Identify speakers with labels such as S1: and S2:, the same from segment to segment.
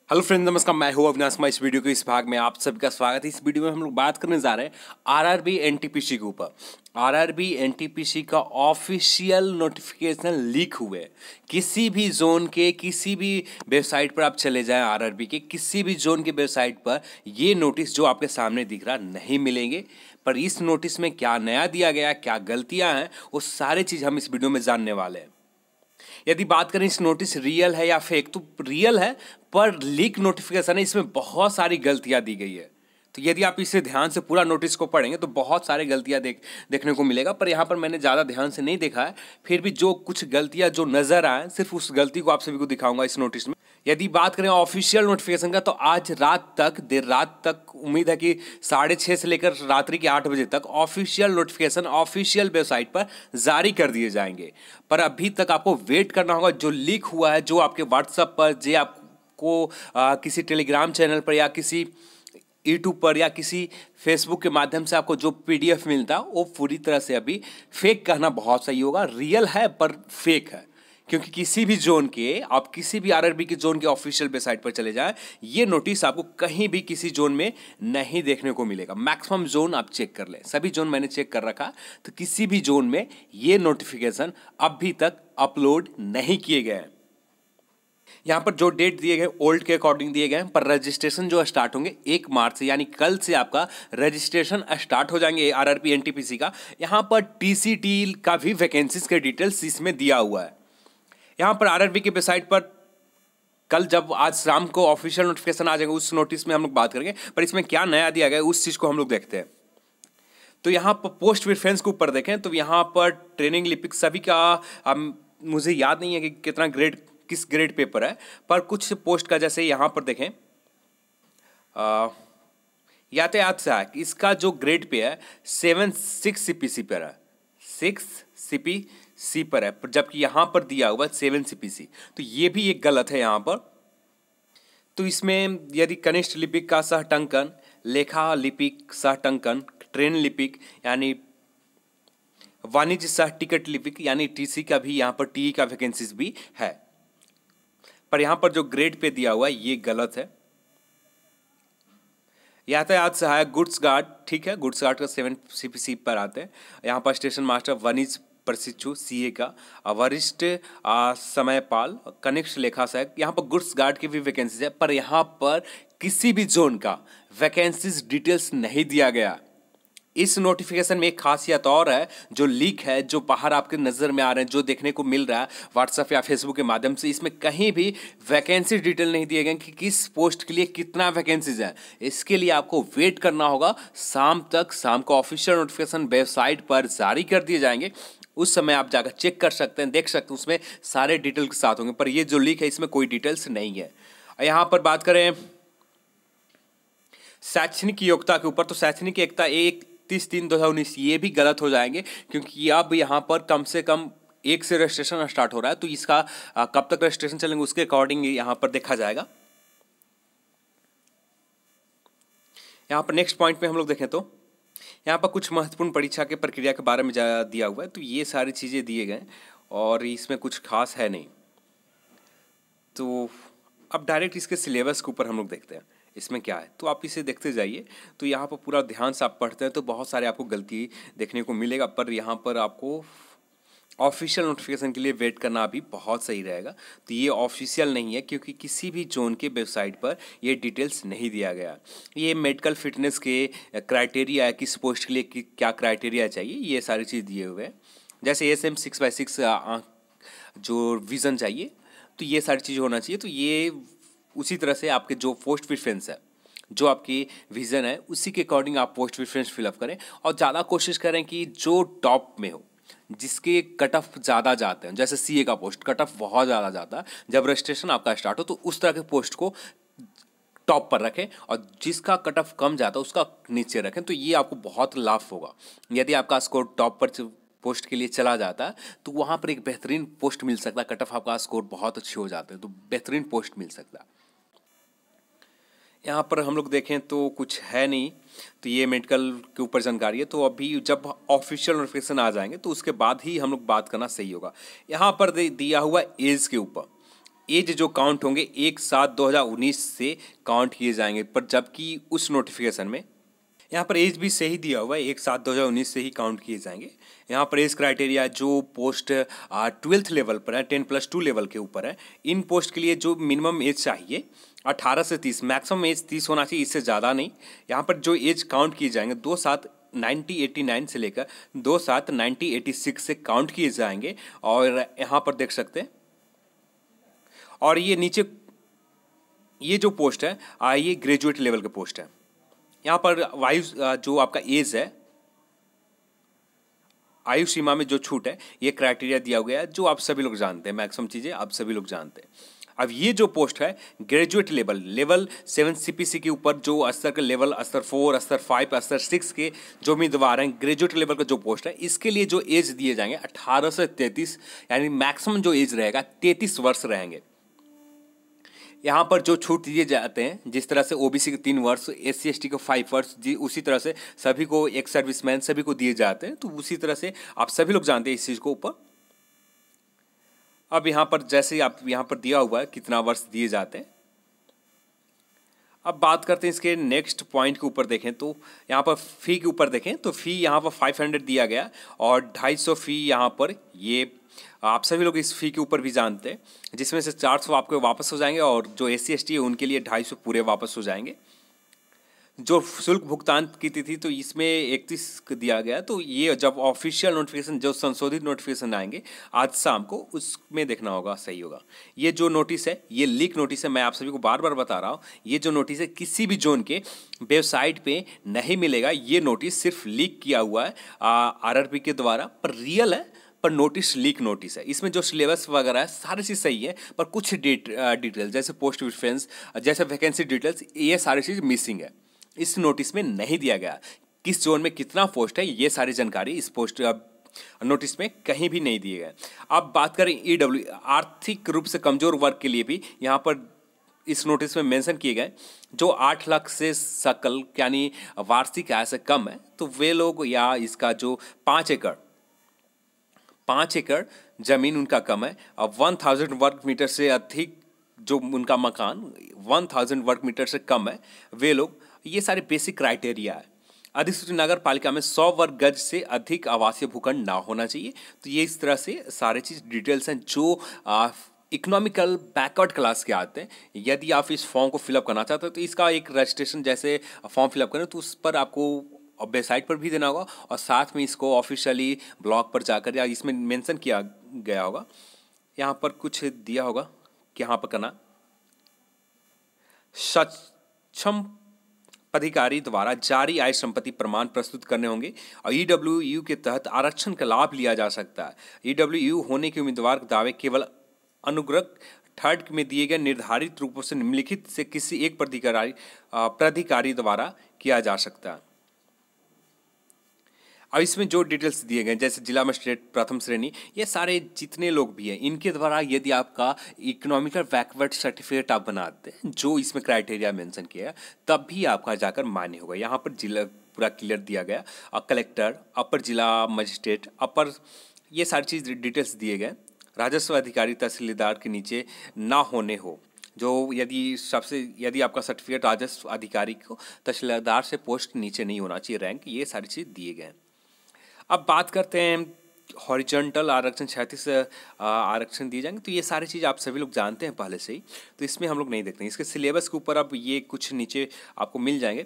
S1: Hello friends, नमस्कार। मैं हूं अविनाश। इस वीडियो के इस भाग में आप सभी का स्वागत है। इस वीडियो में हम लोग बात करने जा रहे हैं आरआरबी एनटीपीसी के ऊपर। आरआरबी एनटीपीसी का ऑफिशियल नोटिफिकेशन लीक हुए। किसी भी जोन के किसी भी वेबसाइट पर आप चले जाएं, आरआरबी के किसी भी जोन के वेबसाइट पर ये नोटिस जो आपके सामने दिख रहा नहीं मिलेंगे। पर इस नोटिस में क्या नया दिया गया, क्या गलतियाँ हैं, वो सारी चीज़ हम इस वीडियो में जानने वाले हैं। यदि बात करें इस नोटिस रियल है या फेक, तो रियल है, पर लीक नोटिफिकेशन है, इसमें बहुत सारी गलतियां दी गई है। तो यदि आप इसे ध्यान से पूरा नोटिस को पढ़ेंगे तो बहुत सारी गलतियां देखने को मिलेगा। पर यहाँ पर मैंने ज़्यादा ध्यान से नहीं देखा है, फिर भी जो कुछ गलतियां जो नज़र आए सिर्फ उस गलती को आप सभी को दिखाऊंगा इस नोटिस में। यदि बात करें ऑफिशियल नोटिफिकेशन का, तो आज रात तक, देर रात तक, उम्मीद है कि 6:30 से लेकर रात्रि के 8 बजे तक ऑफिशियल नोटिफिकेशन ऑफिशियल वेबसाइट पर जारी कर दिए जाएंगे। पर अभी तक आपको वेट करना होगा। जो लीक हुआ है, जो आपके व्हाट्सएप पर, जो आपको किसी टेलीग्राम चैनल पर या किसी यूट्यूब पर या किसी फेसबुक के माध्यम से आपको जो पीडीएफ मिलता है, वो पूरी तरह से अभी फेक कहना बहुत सही होगा। रियल है पर फेक है, क्योंकि किसी भी जोन के, आप किसी भी आरआरबी के जोन के ऑफिशियल वेबसाइट पर चले जाएं, ये नोटिस आपको कहीं भी किसी जोन में नहीं देखने को मिलेगा। मैक्सिमम जोन आप चेक कर लें, सभी जोन मैंने चेक कर रखा, तो किसी भी जोन में ये नोटिफिकेशन अभी तक अपलोड नहीं किए गए हैं। यहाँ पर जो डेट दिए गए ओल्ड के अकॉर्डिंग दिए गए हैं, पर रजिस्ट्रेशन जो स्टार्ट होंगे 1 मार्च से, यानी कल से आपका रजिस्ट्रेशन स्टार्ट हो जाएंगे आरआरबी एनटीपीसी का। यहाँ पर टीसीटी का भी वैकेंसीज के डिटेल्स इसमें दिया हुआ है। यहाँ पर आरआरबी की वेबसाइट पर कल, जब आज शाम को ऑफिशियल नोटिफिकेशन आ जाएगा, उस नोटिस में हम लोग बात करेंगे। पर इसमें क्या नया दिया गया है उस चीज़ को हम लोग देखते हैं। तो यहाँ पर पोस्ट प्रेफरेंस के ऊपर देखें तो यहाँ पर ट्रेनिंग लिपिक सभी का मुझे याद नहीं है कि कितना ग्रेड, किस ग्रेड पेपर है, पर कुछ पोस्ट का, जैसे यहाँ पर देखें यातायात सहायक, इसका जो ग्रेड पे है 6 सीपीसी पर है, 6 सीपीसी पर है, जबकि यहाँ पर दिया हुआ 7 सीपीसी। तो ये भी एक गलत है यहाँ पर। तो इसमें यदि कनिष्ठ लिपिक का सह टंकन, लेखा लिपिक सह टंकन, ट्रेन लिपिक यानी वाणिज्य सह टिकट लिपिक यानी टीसी का भी यहाँ पर टीई का वैकेंसीज भी है। पर यहाँ पर जो ग्रेड पे दिया हुआ है ये गलत है। यातायात सहायक गुड्स गार्ड, ठीक है, गुड्स गार्ड का 7 सीपीसी पर आते हैं। यहाँ पर स्टेशन मास्टर, वाणिज्य प्रशिक्षु सीए का, वरिष्ठ समयपाल, कनिष्ठ लेखा सहायक, यहाँ पर गुड्स गार्ड की भी वैकेंसीज है। पर यहाँ पर किसी भी जोन का वैकेंसीज डिटेल्स नहीं दिया गया। इस नोटिफिकेशन में एक खासियत और है, जो लीक है, जो बाहर आपके नज़र में आ रहे हैं, जो देखने को मिल रहा है व्हाट्सएप या फेसबुक के माध्यम से, इसमें कहीं भी वैकेंसी डिटेल नहीं दिए गए कि किस पोस्ट के लिए कितना वैकेंसीज है। इसके लिए आपको वेट करना होगा शाम तक। शाम को ऑफिशियल नोटिफिकेशन वेबसाइट पर जारी कर दिए जाएंगे, उस समय आप जाकर चेक कर सकते हैं, देख सकते हैं, उसमें सारे डिटेल के साथ होंगे। पर ये जो लीक है इसमें कोई डिटेल्स नहीं है। यहाँ पर बात करें शैक्षणिक योग्यता के ऊपर, तो शैक्षणिक योग्यता 31/3/2019 ये भी गलत हो जाएंगे, क्योंकि अब यहाँ पर कम से कम 1 से रजिस्ट्रेशन स्टार्ट हो रहा है। तो इसका कब तक रजिस्ट्रेशन चलेंगे उसके अकॉर्डिंग यहाँ पर देखा जाएगा। यहाँ पर नेक्स्ट पॉइंट पे हम लोग देखें तो यहाँ पर कुछ महत्वपूर्ण परीक्षा के प्रक्रिया के बारे में दिया हुआ है। तो ये सारी चीज़ें दिए गए और इसमें कुछ खास है नहीं। तो अब डायरेक्ट इसके सिलेबस के ऊपर हम लोग देखते हैं इसमें क्या है। तो आप इसे देखते जाइए। तो यहाँ पर पूरा ध्यान से आप पढ़ते हैं तो बहुत सारे आपको गलती देखने को मिलेगा। पर यहाँ पर आपको ऑफिशियल नोटिफिकेशन के लिए वेट करना अभी बहुत सही रहेगा। तो ये ऑफिशियल नहीं है, क्योंकि किसी भी जोन के वेबसाइट पर ये डिटेल्स नहीं दिया गया। ये मेडिकल फिटनेस के क्राइटेरिया है, किस पोस्ट के लिए क्या क्राइटेरिया चाहिए, ये सारी चीज़ दिए हुए हैं। जैसे SM 6/6 जो विज़न चाहिए, तो ये सारी चीज़ होना चाहिए। तो ये उसी तरह से आपके जो पोस्ट प्रेफरेंस है, जो आपकी विज़न है, उसी के अकॉर्डिंग आप पोस्ट प्रेफरेंस फिलअप करें। और ज़्यादा कोशिश करें कि जो टॉप में हो, जिसके कट ऑफ ज़्यादा जाते हैं, जैसे सीए का पोस्ट कट ऑफ बहुत ज़्यादा जाता है, जब रजिस्ट्रेशन आपका स्टार्ट हो तो उस तरह के पोस्ट को टॉप पर रखें, और जिसका कट ऑफ कम जाता है उसका नीचे रखें। तो ये आपको बहुत लाभ होगा। यदि आपका स्कोर टॉप पर पोस्ट के लिए चला जाता है तो वहाँ पर एक बेहतरीन पोस्ट मिल सकता है। कट ऑफ आपका स्कोर बहुत अच्छे हो जाते हैं तो बेहतरीन पोस्ट मिल सकता है। यहाँ पर हम लोग देखें तो कुछ है नहीं। तो ये मेडिकल के ऊपर जानकारी है। तो अभी जब ऑफिशियल नोटिफिकेशन आ जाएंगे तो उसके बाद ही हम लोग बात करना सही होगा। यहाँ पर दिया हुआ एज के ऊपर, एज जो काउंट होंगे 1/7/2019 से काउंट किए जाएंगे, पर जबकि उस नोटिफिकेशन में यहाँ पर एज भी सही दिया हुआ है, 1/7/2019 से ही काउंट किए जाएंगे। यहाँ पर एज क्राइटेरिया जो पोस्ट 12th लेवल पर है, 10+2 लेवल के ऊपर है, इन पोस्ट के लिए जो मिनिमम एज चाहिए 18 से 30, मैक्सिमम एज 30 होना चाहिए, इससे ज़्यादा नहीं। यहाँ पर जो एज काउंट किए जाएंगे 2/7/1989 से लेकर 2/7/1986 से काउंट किए जाएंगे। और यहाँ पर देख सकते हैं, और ये नीचे ये जो पोस्ट है ये ग्रेजुएट लेवल के पोस्ट है। यहाँ पर वायु जो आपका एज है, आयु सीमा में जो छूट है, ये क्राइटेरिया दिया गया है, जो आप सभी लोग जानते हैं, मैक्सिमम चीज़ें आप सभी लोग जानते हैं। अब ये जो पोस्ट है ग्रेजुएट लेवल 7 CPC के ऊपर जो स्तर के लेवल स्तर 4, स्तर 5, स्तर 6 के जो उम्मीदवार हैं, ग्रेजुएट लेवल का जो पोस्ट है, इसके लिए जो एज दिए जाएंगे 18 से 33, यानी मैक्सिमम जो एज रहेगा 33 वर्ष रहेंगे। यहाँ पर जो छूट दिए जाते हैं, जिस तरह से OBC के 3 वर्ष, SC ST को 5 वर्ष, जी उसी तरह से सभी को, एक सर्विसमैन सभी को दिए जाते हैं, तो उसी तरह से आप सभी लोग जानते हैं इस चीज़ को ऊपर। अब यहाँ पर जैसे आप यहाँ पर दिया हुआ है कितना वर्ष दिए जाते हैं। अब बात करते हैं इसके नेक्स्ट पॉइंट के ऊपर देखें तो यहाँ पर फ़ी के ऊपर देखें तो फ़ी यहाँ पर 500 दिया गया और 250 फ़ी यहाँ पर, ये आप सभी लोग इस फ़ी के ऊपर भी जानते हैं, जिसमें से 400 आपको वापस हो जाएंगे और जो SC ST है उनके लिए 250 पूरे वापस हो जाएंगे। जो शुल्क भुगतान की तिथि तो इसमें 31 दिया गया, तो ये जब ऑफिशियल नोटिफिकेशन, जो संशोधित नोटिफिकेशन आएंगे आज शाम को, उसमें देखना होगा, सही होगा। ये जो नोटिस है ये लीक नोटिस है, मैं आप सभी को बार बार बता रहा हूँ, ये जो नोटिस है किसी भी जोन के वेबसाइट पे नहीं मिलेगा। ये नोटिस सिर्फ लीक किया हुआ है RRB के द्वारा, पर रियल है, पर नोटिस लीक नोटिस है। इसमें जो सिलेबस वगैरह है सारी चीज़ सही है, पर कुछ डिटेल जैसे पोस्ट प्रेफरेंस, जैसे वैकेंसी डिटेल्स, ये सारी चीज़ मिसिंग है, इस नोटिस में नहीं दिया गया। किस जोन में कितना पोस्ट है, ये सारी जानकारी इस पोस्ट नोटिस में कहीं भी नहीं दिए गए। अब बात करें EW, आर्थिक रूप से कमजोर वर्ग के लिए भी यहाँ पर इस नोटिस में मेंशन किए गए, जो 8 लाख से सकल यानी वार्षिक आय से कम है, तो वे लोग, या इसका जो 5 एकड़ जमीन उनका कम है, अब 1000 वर्ग मीटर से अधिक जो उनका मकान 1000 वर्ग मीटर से कम है, वे लोग, ये सारे बेसिक क्राइटेरिया है। अधिसूचित नगर पालिका में 100 वर्ग गज से अधिक आवासीय भूखंड ना होना चाहिए। तो ये इस तरह से सारे चीज़ डिटेल्स हैं जो इकोनॉमिकल बैकवर्ड क्लास के आते हैं। यदि आप इस फॉर्म को फिलअप करना चाहते हो तो इसका एक रजिस्ट्रेशन जैसे फॉर्म फिलअप करें तो उस पर आपको वेबसाइट पर भी देना होगा, और साथ में इसको ऑफिशियली ब्लॉग पर जाकर, या इसमें मेंशन किया गया होगा, यहाँ पर कुछ दिया होगा कि यहाँ पर करना, सक्षम अधिकारी द्वारा जारी आय संपत्ति प्रमाण प्रस्तुत करने होंगे, और EWU के तहत आरक्षण का लाभ लिया जा सकता है। EWU होने के उम्मीदवार के दावे केवल अनुग्रह थर्ड में दिए गए निर्धारित रूपों से निम्नलिखित से किसी एक प्राधिकारी द्वारा किया जा सकता है। अब इसमें जो डिटेल्स दिए गए जैसे जिला मजिस्ट्रेट प्रथम श्रेणी, ये सारे जितने लोग भी हैं इनके द्वारा यदि आपका इकोनॉमिकल बैकवर्ड सर्टिफिकेट आप बनाते हैं, जो इसमें क्राइटेरिया मेंशन किया है, तब भी आपका जाकर मान्य होगा। यहाँ पर जिला पूरा क्लियर दिया गया, और कलेक्टर, अपर जिला मजिस्ट्रेट, अपर, ये सारी चीज़ डिटेल्स दिए गए। राजस्व अधिकारी तहसीलदार के नीचे ना होने हो, जो यदि आपका सर्टिफिकेट राजस्व अधिकारी को तहसीलदार से पोस्ट नीचे नहीं होना चाहिए रैंक, ये सारी चीज़ दिए गए। अब बात करते हैं हॉरिजॉन्टल आरक्षण, क्षैतिज आरक्षण दिए जाएंगे, तो ये सारी चीज़ आप सभी लोग जानते हैं पहले से ही, तो इसमें हम लोग नहीं देखते हैं। इसके सिलेबस के ऊपर अब ये कुछ नीचे आपको मिल जाएंगे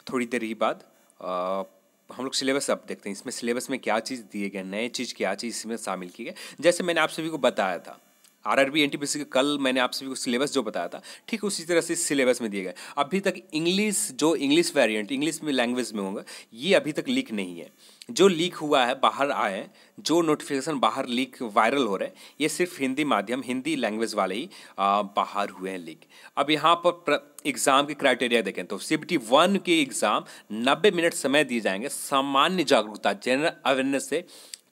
S1: थोड़ी देर ही बाद। हम लोग सिलेबस अब देखते हैं, इसमें सिलेबस में क्या चीज़ दिए गए, नए चीज़ क्या चीज़ इसमें शामिल की गई। जैसे मैंने आप सभी को बताया था RRB NTPC के कल मैंने आप सभी को सिलेबस जो बताया था, ठीक उसी तरह से सिलेबस में दिए गए। अभी तक इंग्लिश वेरिएंट, इंग्लिश में लैंग्वेज में होगा, ये अभी तक लीक नहीं है। जो लीक हुआ है, बाहर आए हैं, जो नोटिफिकेशन बाहर लीक वायरल हो रहे हैं, ये सिर्फ हिंदी माध्यम, हिंदी लैंग्वेज वाले ही बाहर हुए हैं लीक। अब यहाँ पर एग्ज़ाम के क्राइटेरिया देखें तो CBT 1 के एग्ज़ाम 90 मिनट समय दिए जाएंगे। सामान्य जागरूकता, जनरल अवेयरनेस से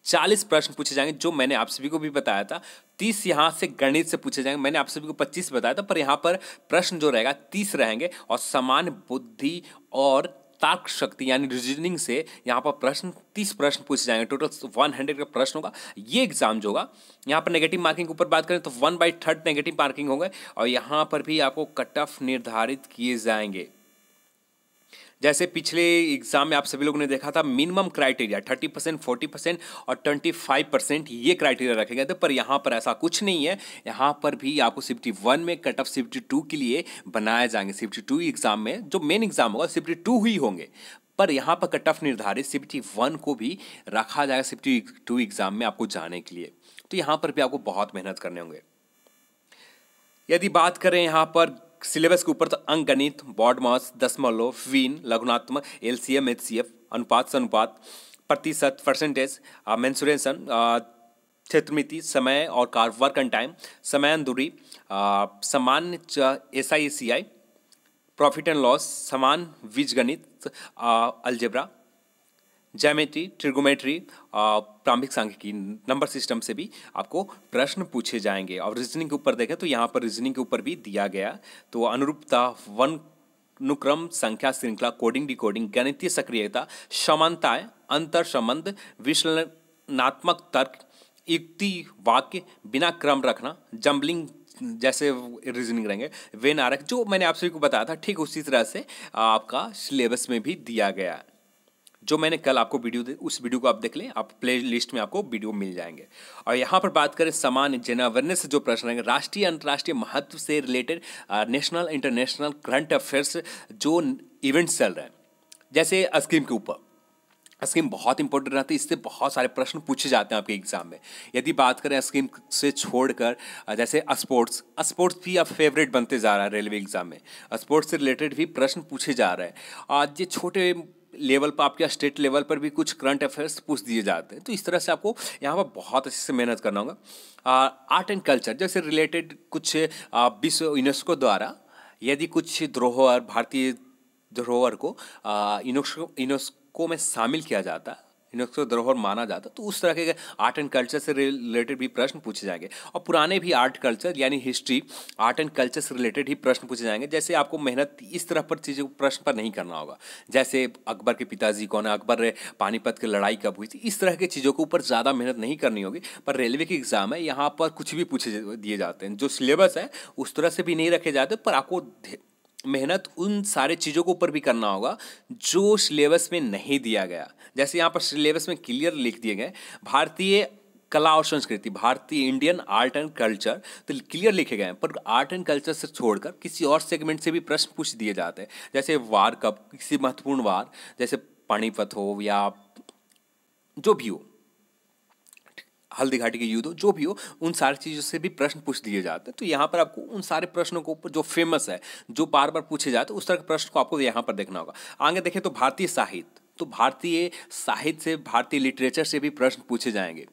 S1: 40 प्रश्न पूछे जाएंगे, जो मैंने आप सभी को भी बताया था। 30 यहाँ से गणित से पूछे जाएंगे, मैंने आप सभी को 25 बताया था, पर यहाँ पर प्रश्न जो रहेगा 30 रहेंगे, और सामान्य बुद्धि और तर्क शक्ति यानी रीजनिंग से यहाँ पर प्रश्न 30 प्रश्न पूछे जाएंगे। टोटल 100 का प्रश्न होगा। ये एग्जाम जो होगा, यहाँ पर नेगेटिव मार्किंग के ऊपर बात करें तो 1/3 नेगेटिव मार्किंग होंगे और यहाँ पर भी आपको कट ऑफ निर्धारित किए जाएंगे। जैसे पिछले एग्जाम में आप सभी लोगों ने देखा था, मिनिमम क्राइटेरिया 30%, 40% और 25% ये क्राइटेरिया रखे गए थे, पर यहाँ पर ऐसा कुछ नहीं है। यहाँ पर भी आपको शिफ्ट 1 में कट ऑफ शिफ्ट 2 के लिए बनाए जाएंगे। शिफ्ट 2 एग्जाम में जो मेन एग्जाम होगा शिफ्ट 2 ही होंगे, पर यहाँ पर कट ऑफ निर्धारित शिफ्ट 1 को भी रखा जाएगा शिफ्ट 2 एग्जाम में आपको जाने के लिए। तो यहाँ पर भी आपको बहुत मेहनत करने होंगे। यदि बात करें यहाँ पर सिलेबस के ऊपर, तो अंक गणित, बॉड मास, दशमलव, वीन, लघुनात्मक, एलसीएम, एचसीएफ, अनुपात से अनुपात, प्रतिशत, परसेंटेज, मेंसुरेशन, क्षेत्रमिति, समय और कार्य, वर्क एंड टाइम, समयान दूरी, सामान्य एसआईसीआई, प्रॉफिट एंड लॉस, समान बीजगणित, अलजेब्रा, ज्योमेट्री, ट्रिगोमेट्री, प्रारंभिक सांख्यिकी, नंबर सिस्टम से भी आपको प्रश्न पूछे जाएंगे। और रीजनिंग के ऊपर देखें तो यहाँ पर रीजनिंग के ऊपर भी दिया गया, तो अनुरूपता, अनुक्रम, संख्या श्रृंखला, कोडिंग डिकोडिंग, गणितीय सक्रियता, समानताएं, अंतर संबंध, विश्लेषणात्मक तर्क, युक्ति, वाक्य, बिना क्रम रखना, जम्बलिंग जैसे रीजनिंग रहेंगे, वेन आरक, जो मैंने आप सभी को बताया था ठीक उसी तरह से आपका सिलेबस में भी दिया गया है। जो मैंने कल आपको उस वीडियो को आप देख लें, आप प्ले लिस्ट में आपको वीडियो मिल जाएंगे। और यहाँ पर बात करें सामान्य जनरल अवेयरनेस से जो प्रश्न रहेंगे, राष्ट्रीय अंतर्राष्ट्रीय महत्व से related, national international current affairs जो इवेंट्स चल रहे हैं, जैसे स्कीम के ऊपर, स्कीम बहुत इंपॉर्टेंट रहती है, इससे बहुत सारे प्रश्न पूछे जाते हैं आपके एग्जाम में। यदि बात करें स्कीम से छोड़कर, जैसे स्पोर्ट्स भी अब फेवरेट बनते जा रहा है रेलवे एग्जाम में, स्पोर्ट्स से रिलेटेड भी प्रश्न पूछे जा रहे हैं। आज ये छोटे लेवल पर, आपके स्टेट लेवल पर भी कुछ करंट अफेयर्स पूछ दिए जाते हैं। तो इस तरह से आपको यहाँ पर बहुत अच्छे से मेहनत करना होगा। आर्ट एंड कल्चर जैसे रिलेटेड कुछ विश्व यूनेस्को द्वारा यदि कुछ धरोहर, भारतीय धरोहर को यूनेस्को में शामिल किया जाता है, यूनेस्को धरोहर माना जाता, तो उस तरह के आर्ट एंड कल्चर से रिलेटेड भी प्रश्न पूछे जाएंगे। और पुराने भी आर्ट कल्चर यानी हिस्ट्री, आर्ट एंड कल्चर से रिलेटेड ही प्रश्न पूछे जाएंगे। जैसे आपको मेहनत इस तरह पर चीज़ों प्रश्न पर नहीं करना होगा, जैसे अकबर के पिताजी कौन है, अकबर ने पानीपत की लड़ाई कब हुई थी, इस तरह की चीज़ों के ऊपर ज़्यादा मेहनत नहीं करनी होगी। पर रेलवे के एग्जाम है, यहाँ पर कुछ भी पूछे दिए जाते हैं, जो सिलेबस है उस तरह से भी नहीं रखे जाते, पर आपको मेहनत उन सारे चीज़ों के ऊपर भी करना होगा जो सिलेबस में नहीं दिया गया। जैसे यहाँ पर सिलेबस में क्लियर लिख दिए गए भारतीय कला और संस्कृति, भारतीय इंडियन आर्ट एंड कल्चर, तो क्लियर लिखे गए हैं, पर आर्ट एंड कल्चर से छोड़कर किसी और सेगमेंट से भी प्रश्न पूछ दिए जाते हैं। जैसे वार कब, किसी महत्वपूर्ण वार, जैसे पानीपत हो या जो भी हो, हल्दी घाटी के युद्ध हो, जो भी हो, उन सारी चीज़ों से भी प्रश्न पूछ दिए जाते हैं। तो यहाँ पर आपको उन सारे प्रश्नों को ऊपर जो फेमस है, जो बार बार पूछे जाते हैं, उस तरह के प्रश्न को आपको यहाँ पर देखना होगा। आगे देखें तो भारतीय साहित्य, तो भारतीय साहित्य से, भारतीय लिटरेचर से भी प्रश्न पूछे जाएंगे।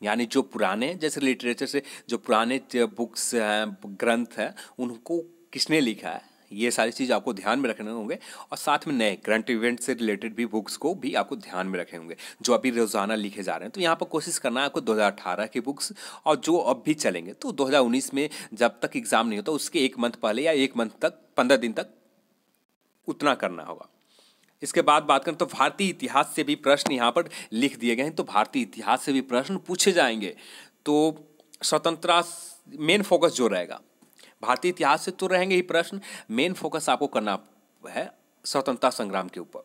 S1: यानी जो पुराने, जैसे लिटरेचर से जो पुराने बुक्स हैं, ग्रंथ हैं, उनको किसने लिखा है, ये सारी चीज़ आपको ध्यान में रखने होंगे। और साथ में नए करंट इवेंट से रिलेटेड भी बुक्स को भी आपको ध्यान में रखे होंगे, जो अभी रोज़ाना लिखे जा रहे हैं। तो यहाँ पर कोशिश करना है आपको 2018 की बुक्स, और जो अब भी चलेंगे, तो 2019 में जब तक एग्ज़ाम नहीं होता उसके 1 मंथ पहले या 1 मंथ तक, 15 दिन तक उतना करना होगा। इसके बाद बात करें तो भारतीय इतिहास से भी प्रश्न यहाँ पर लिख दिए गए हैं, तो भारतीय इतिहास से भी प्रश्न पूछे जाएंगे। तो स्वतंत्रता मेन फोकस जो रहेगा, भारतीय इतिहास से तो रहेंगे ही प्रश्न, मेन फोकस आपको करना है स्वतंत्रता संग्राम के ऊपर।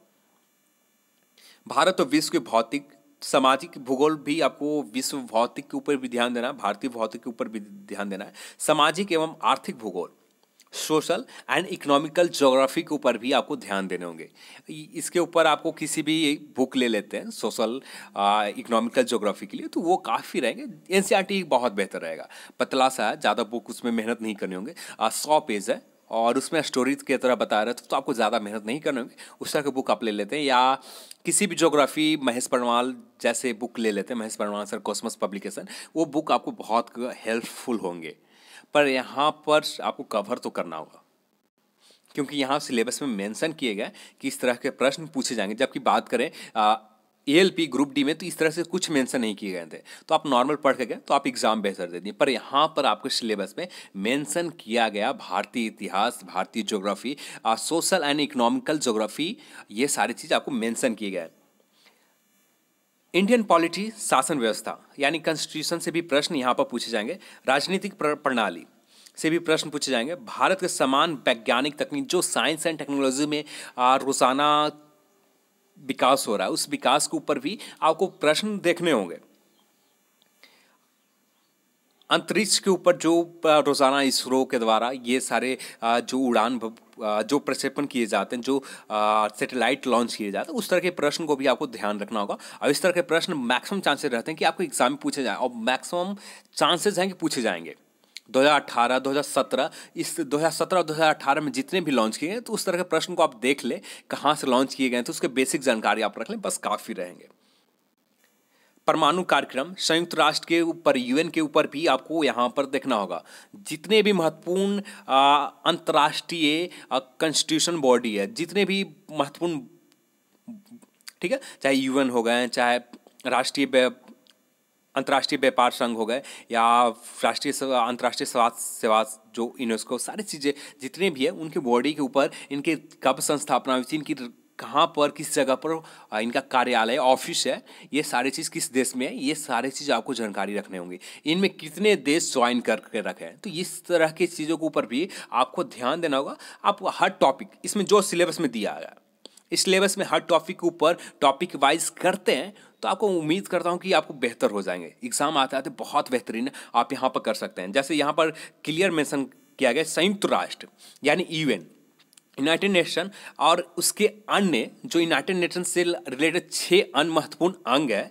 S1: भारत और विश्व के भौतिक सामाजिक भूगोल भी आपको, विश्व भौतिक के ऊपर भी ध्यान देना है, भारतीय भौतिक के ऊपर भी ध्यान देना है। सामाजिक एवं आर्थिक भूगोल, सोशल एंड इकोनॉमिकल ज्योग्राफी के ऊपर भी आपको ध्यान देने होंगे। इसके ऊपर आपको किसी भी बुक ले लेते हैं सोशल इकोनॉमिकल ज्योग्राफी के लिए, तो वो काफ़ी रहेंगे। एनसीईआरटी बहुत बेहतर रहेगा, पतला सा है, ज़्यादा बुक उसमें मेहनत नहीं करनी होंगे। 100 पेज है और उसमें स्टोरीज की तरह बता रहे थे, तो आपको ज़्यादा मेहनत नहीं करनी होगी। उस तरह की बुक आप ले लेते हैं, या किसी भी ज्योग्राफी, महेश परमाल जैसे बुक ले लेते हैं, Mahesh Parmal sir, cosmos publication, वो बुक आपको बहुत हेल्पफुल होंगे। पर यहाँ पर आपको कवर तो करना होगा, क्योंकि यहाँ सिलेबस में मेंशन किए गए कि इस तरह के प्रश्न पूछे जाएंगे। जबकि बात करें ALP ग्रुप डी में तो इस तरह से कुछ मेंशन नहीं किए गए थे, तो आप नॉर्मल पढ़ के गए तो आप एग्जाम बेहतर दे दिए। पर यहाँ पर आपके सिलेबस में मेंशन किया गया भारतीय इतिहास, भारतीय geography, social and economical geography, ये सारी चीज़ आपको मेंशन किए गए। इंडियन पॉलिटी, शासन व्यवस्था यानी कॉन्स्टिट्यूशन से भी प्रश्न यहाँ पर पूछे जाएंगे। राजनीतिक प्रणाली से भी प्रश्न पूछे जाएंगे। भारत के समान वैज्ञानिक तकनीक, जो साइंस एंड टेक्नोलॉजी में रोजाना विकास हो रहा है, उस विकास के ऊपर भी आपको प्रश्न देखने होंगे। अंतरिक्ष के ऊपर जो रोजाना इसरो के द्वारा ये सारे जो जो प्रक्षेपण किए जाते हैं, जो सैटेलाइट लॉन्च किए जाते हैं, उस तरह के प्रश्न को भी आपको ध्यान रखना होगा। और इस तरह के प्रश्न मैक्सिमम चांसेस रहते हैं कि आपको एग्जाम में पूछे जाए, और मैक्सिमम चांसेस हैं कि पूछे जाएंगे। 2018, 2017, इस 2017 और 2018 में जितने भी लॉन्च किए गए, तो उस तरह के प्रश्न को आप देख लें, कहाँ से लॉन्च किए गए, तो उसके बेसिक जानकारी आप रख लें, बस काफ़ी रहेंगे। परमाणु कार्यक्रम, संयुक्त राष्ट्र के ऊपर, UN के ऊपर भी आपको यहाँ पर देखना होगा। जितने भी महत्वपूर्ण अंतर्राष्ट्रीय कॉन्स्टिट्यूशन बॉडी है, जितने भी महत्वपूर्ण, ठीक है, चाहे UN हो गए, चाहे अंतर्राष्ट्रीय व्यापार संघ हो गए, या अंतर्राष्ट्रीय सेवा जो यूनेस्को, सारी चीज़ें जितने भी है, उनके बॉडी के ऊपर इनके कब संस्थापना हुई थी, इनकी कहाँ पर, किस जगह पर इनका कार्यालय, ऑफिस है, ये सारी चीज़ किस देश में है, ये सारी चीज़ आपको जानकारी रखने होंगी। इनमें कितने देश ज्वाइन करके रखे हैं, तो इस तरह की चीज़ों के ऊपर भी आपको ध्यान देना होगा। आप हर टॉपिक इसमें जो सिलेबस में दिया गया, इस सिलेबस में हर टॉपिक के ऊपर टॉपिक वाइज करते हैं, तो आपको उम्मीद करता हूं कि आपको बेहतर हो जाएंगे। एग्जाम आते आते बहुत बेहतरीन आप यहाँ पर कर सकते हैं। जैसे यहाँ पर क्लियर मेंशन किया गया संयुक्त राष्ट्र यानी UN, यूनाइटेड नेशन, और उसके अन्य जो यूनाइटेड नेशन से रिलेटेड 6 अन्य महत्वपूर्ण अंग है,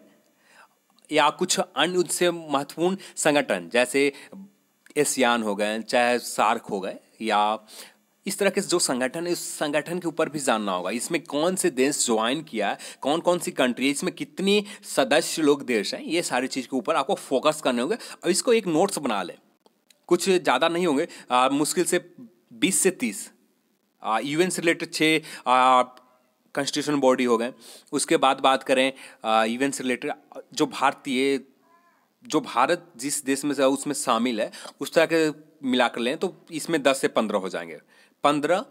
S1: या कुछ अन्य उनसे महत्वपूर्ण संगठन, जैसे एशियान हो गए, चाहे सार्क हो गए, या इस तरह के जो संगठन है, उस संगठन के ऊपर भी जानना होगा। इसमें कौन से देश ज्वाइन किया है, कौन कौन सी कंट्री है, इसमें कितने सदस्य लोग देश हैं, ये सारी चीज़ के ऊपर आपको फोकस करने होंगे। और इसको एक नोट्स बना लें, कुछ ज़्यादा नहीं होंगे, मुश्किल से 20 से 30 UN से रिलेटेड 6 कॉन्स्टिट्यूशन बॉडी हो गए। उसके बाद बात करें UN से रिलेटेड जो भारत जिस देश में से उसमें शामिल है, उस तरह के मिलाकर लें तो इसमें 10 से 15 हो जाएंगे। 15,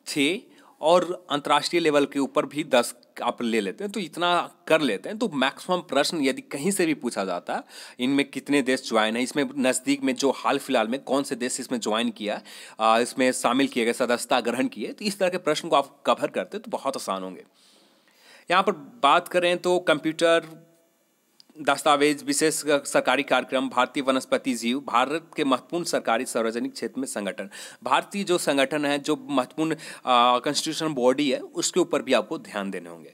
S1: 6 और अंतर्राष्ट्रीय लेवल के ऊपर भी 10 आप ले लेते हैं, तो इतना कर लेते हैं, तो मैक्सिमम प्रश्न यदि कहीं से भी पूछा जाता है, इनमें कितने देश ज्वाइन है, इसमें नज़दीक में जो हाल फिलहाल में कौन से देश इसमें ज्वाइन किया, इसमें शामिल किए गए, सदस्यता ग्रहण किए, तो इस तरह के प्रश्न को आप कवर करते हैं तो बहुत आसान होंगे। यहाँ पर बात करें तो कंप्यूटर दस्तावेज, विशेष सरकारी कार्यक्रम, भारतीय वनस्पति जीव, भारत के महत्वपूर्ण सरकारी सार्वजनिक क्षेत्र में संगठन, भारतीय जो संगठन है, जो महत्वपूर्ण कॉन्स्टिट्यूशन बॉडी है, उसके ऊपर भी आपको ध्यान देने होंगे।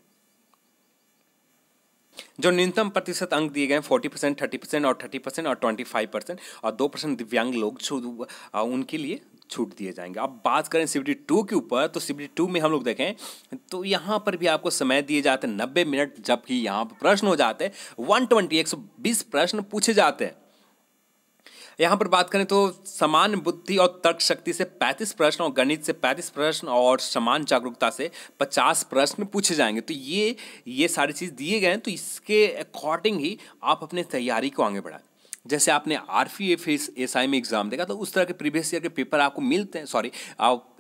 S1: जो न्यूनतम प्रतिशत अंक दिए गए हैं 40%, 30% और 30% और 25% और 2% दिव्यांग लोग, उनके लिए छूट दिए जाएंगे। अब बात करें CBT 2 के ऊपर, तो CBT 2 में हम लोग देखें तो यहाँ पर भी आपको समय दिए जाते हैं 90 मिनट, जबकि यहाँ पर प्रश्न हो जाते हैं 120 प्रश्न पूछे जाते हैं। यहाँ पर बात करें तो समान बुद्धि और तर्क शक्ति से 35 प्रश्न, और गणित से 35 प्रश्न, और समान जागरूकता से 50 प्रश्न पूछे जाएंगे। तो ये सारी चीज़ दिए गए हैं, तो इसके अकॉर्डिंग ही आप अपने तैयारी को आगे बढ़ाएं। जैसे आपने RPF SI में एग्जाम देखा, तो उस तरह के प्रीवियस ईयर के पेपर आपको मिलते हैं,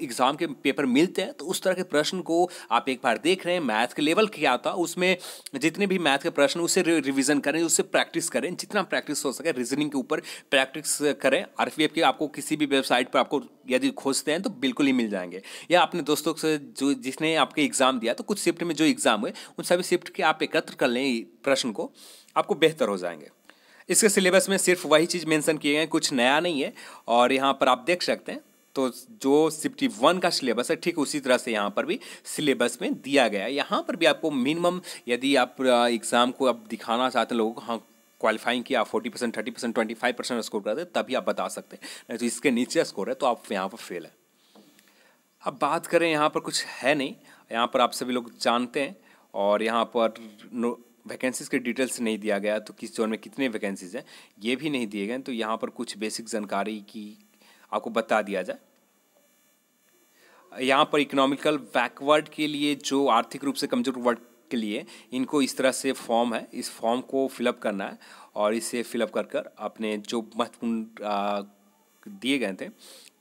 S1: एग्जाम के पेपर मिलते हैं, तो उस तरह के प्रश्न को आप एक बार देख रहे हैं। मैथ के लेवल क्या आता है, उसमें जितने भी मैथ के प्रश्न उससे रिवीजन करें, उससे प्रैक्टिस करें, जितना प्रैक्टिस हो सके रीजनिंग के ऊपर प्रैक्टिस करें। RPF के आपको किसी भी वेबसाइट पर आपको यदि खोजते हैं तो बिल्कुल ही मिल जाएंगे, या अपने दोस्तों से जिसने आपके एग्जाम दिया, तो कुछ शिफ्ट में जो एग्जाम हुए उन सभी शिफ्ट के आप एकत्र कर लें प्रश्न को, आपको बेहतर हो जाएंगे। इसके सिलेबस में सिर्फ वही चीज़ मेंशन किए गए, कुछ नया नहीं है। और यहाँ पर आप देख सकते हैं, तो जो CBT 1 का सिलेबस है, ठीक उसी तरह से यहाँ पर भी सिलेबस में दिया गया है। यहाँ पर भी आपको मिनिमम, यदि आप एग्ज़ाम को आप दिखाना चाहते हैं लोगों को, हाँ क्वालिफाइंग किया, 40%, 30%, 25% स्कोर करते, तभी आप बता सकते हैं, नहीं तो इसके नीचे स्कोर है तो आप यहाँ पर फेल है। अब बात करें, यहाँ पर कुछ है नहीं, यहाँ पर आप सभी लोग जानते हैं। और यहाँ पर वैकेंसीज़ के डिटेल्स नहीं दिया गया, तो किस जोन में कितने वैकेंसीज़ हैं ये भी नहीं दिए गए, तो यहाँ पर कुछ बेसिक जानकारी की आपको बता दिया जाए। यहाँ पर इकोनॉमिकल बैकवर्ड के लिए, जो आर्थिक रूप से कमजोर वर्ग के लिए इनको इस तरह से फॉर्म है, इस फॉर्म को फिलअप करना है और इसे फिलअप कर कर अपने जो महत्वपूर्ण दिए गए थे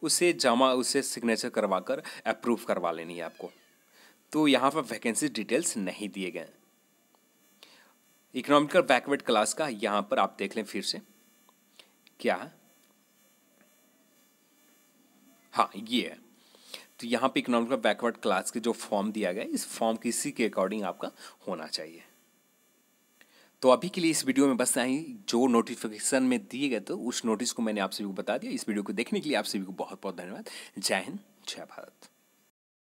S1: उससे सिग्नेचर करवा कर अप्रूव करवा लेनी है आपको। तो यहाँ पर वैकेंसी डिटेल्स नहीं दिए गए। इकोनॉमिकल बैकवर्ड क्लास का यहाँ पर आप देख लें फिर से क्या है। हाँ, ये है। तो यहाँ पे इकोनॉमिकल बैकवर्ड क्लास के जो फॉर्म दिया गया है, इस फॉर्म की इसी के अकॉर्डिंग आपका होना चाहिए। तो अभी के लिए इस वीडियो में बस इतना ही। जो नोटिफिकेशन में दिए गए तो उस नोटिस को मैंने आप सभी को बता दिया। इस वीडियो को देखने के लिए आप सभी को बहुत बहुत धन्यवाद। जय हिंद, जय भारत।